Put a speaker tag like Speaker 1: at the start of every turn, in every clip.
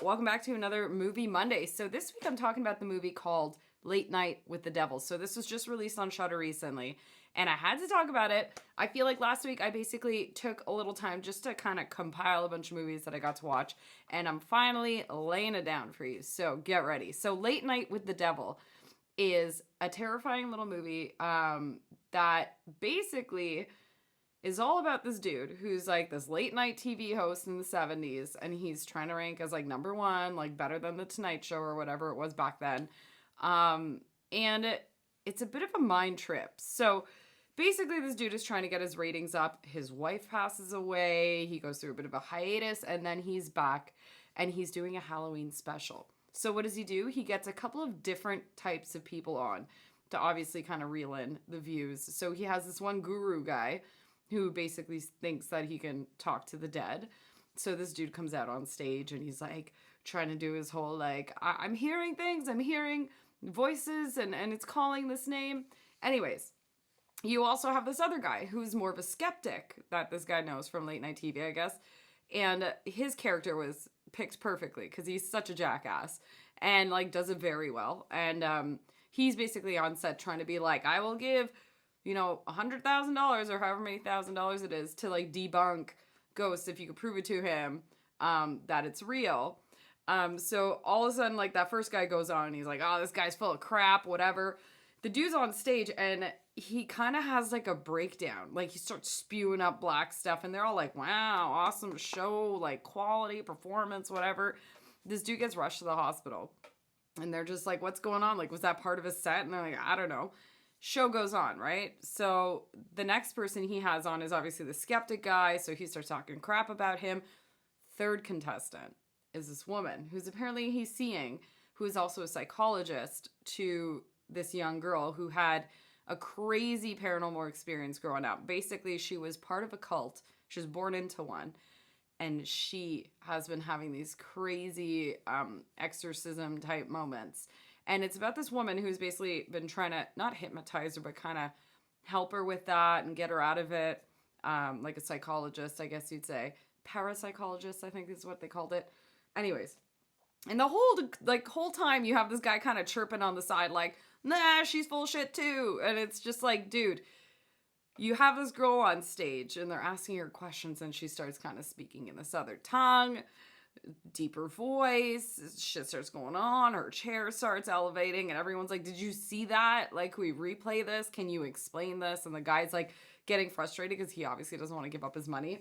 Speaker 1: welcome back to another Movie Monday. So this week I'm talking about the movie called Late Night with the Devil. So this was just released on Shudder recently, and I had to talk about it. I feel like last week I basically took a little time just to kind of compile a bunch of movies that I got to watch, and I'm finally laying it down for you. So get ready. So Late Night with the Devil is a terrifying little movie that basically is all about this dude who's like this late night TV host in the 70s, and he's trying to rank as like number one, like better than the Tonight Show or whatever it was back then. It's a bit of a mind trip. So basically this dude is trying to get his ratings up. His wife passes away. He goes through a bit of a hiatus, and then he's back and he's doing a Halloween special. So what does he do? He gets a couple of different types of people on to obviously kind of reel in the views. So he has this one guru guy who basically thinks that he can talk to the dead. So this dude comes out on stage and he's like trying to do his whole like, I'm hearing things, I'm hearing voices, and it's calling this name. Anyways, you also have this other guy who's more of a skeptic that this guy knows from late night TV, I guess. And his character was picked perfectly because he's such a jackass and like does it very well. And he's basically on set trying to be like, I will give $100,000 or however many $1,000 it is to like debunk ghosts if you could prove it to him that it's real. So all of a sudden, like that first guy goes on and he's like, oh, this guy's full of crap, whatever. The dude's on stage and he kind of has like a breakdown. Like he starts spewing up black stuff and they're all like, wow, awesome show, like quality, performance, whatever. This dude gets rushed to the hospital and they're just like, what's going on? Like, was that part of his set? And they're like, I don't know. Show goes on, right? So the next person he has on is obviously the skeptic guy, so he starts talking crap about him. Third contestant is this woman who's apparently he's seeing, who is also a psychologist to this young girl who had a crazy paranormal experience growing up. Basically, she was part of a cult. She was born into one, and she has been having these crazy exorcism type moments. And it's about this woman who's basically been trying to not hypnotize her, but kind of help her with that and get her out of it. Like a psychologist, I guess you'd say. Parapsychologist, I think is what they called it. Anyways. And the whole time you have this guy kind of chirping on the side like, nah, she's full of shit too. And it's just like, dude, you have this girl on stage and they're asking her questions and she starts kind of speaking in this other tongue. Deeper voice, shit starts going on, her chair starts elevating, and everyone's like, did you see that? Like, can we replay this? Can you explain this? And the guy's like getting frustrated because he obviously doesn't want to give up his money.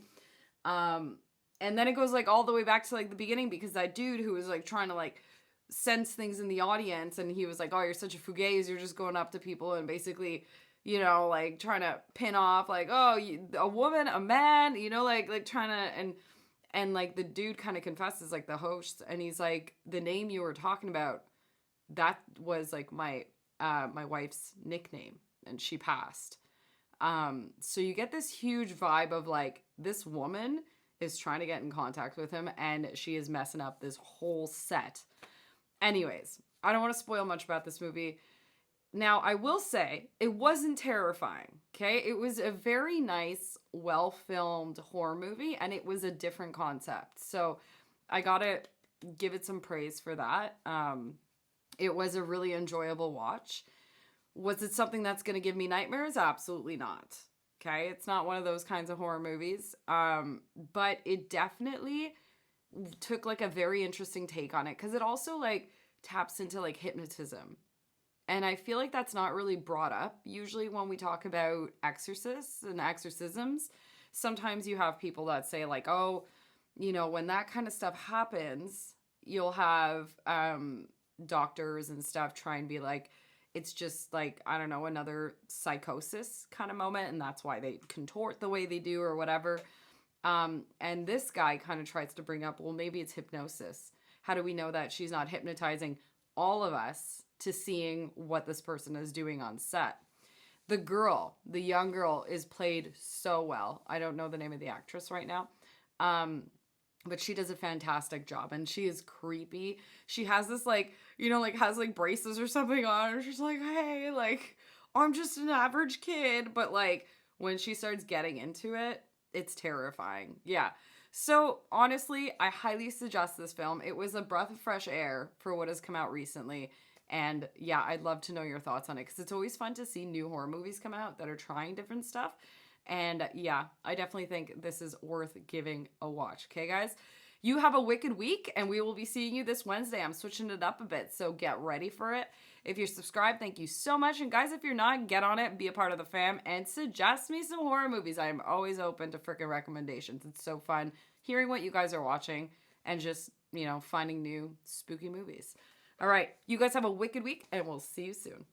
Speaker 1: And then it goes like all the way back to like the beginning because that dude who was like trying to like sense things in the audience, and he was like, oh, you're such a fugazi, you're just going up to people and basically, like trying to pin off like, oh, a woman, a man, like trying to, and like the dude kind of confesses, like the host, and he's like, the name you were talking about, that was like my wife's nickname, and she passed. So you get this huge vibe of like, this woman is trying to get in contact with him, and she is messing up this whole set. Anyways, I don't want to spoil much about this movie. Now, I will say, it wasn't terrifying, okay? It was a very nice, well-filmed horror movie, and it was a different concept. So, I gotta give it some praise for that. It was a really enjoyable watch. Was it something that's gonna give me nightmares? Absolutely not, okay? It's not one of those kinds of horror movies, but it definitely took, like, a very interesting take on it, because it also, like, taps into, like, hypnotism. And I feel like that's not really brought up usually when we talk about exorcists and exorcisms. Sometimes you have people that say like, oh, when that kind of stuff happens, you'll have doctors and stuff try and be like, it's just like, I don't know, another psychosis kind of moment. And that's why they contort the way they do or whatever. And this guy kind of tries to bring up, well, maybe it's hypnosis. How do we know that she's not hypnotizing all of us to seeing what this person is doing on set? The young girl, is played so well. I don't know the name of the actress right now. But she does a fantastic job, and she is creepy. She has this has braces or something on, and she's like, hey, like, I'm just an average kid. But like when she starts getting into it, it's terrifying. Yeah. So, honestly, I highly suggest this film. It was a breath of fresh air for what has come out recently. And yeah, I'd love to know your thoughts on it because it's always fun to see new horror movies come out that are trying different stuff. And yeah, I definitely think this is worth giving a watch. Okay, guys? You have a wicked week, and we will be seeing you this Wednesday. I'm switching it up a bit, so get ready for it. If you're subscribed, thank you so much. And guys, if you're not, get on it, be a part of the fam, and suggest me some horror movies. I am always open to freaking recommendations. It's so fun hearing what you guys are watching and just, finding new spooky movies. All right, you guys have a wicked week, and we'll see you soon.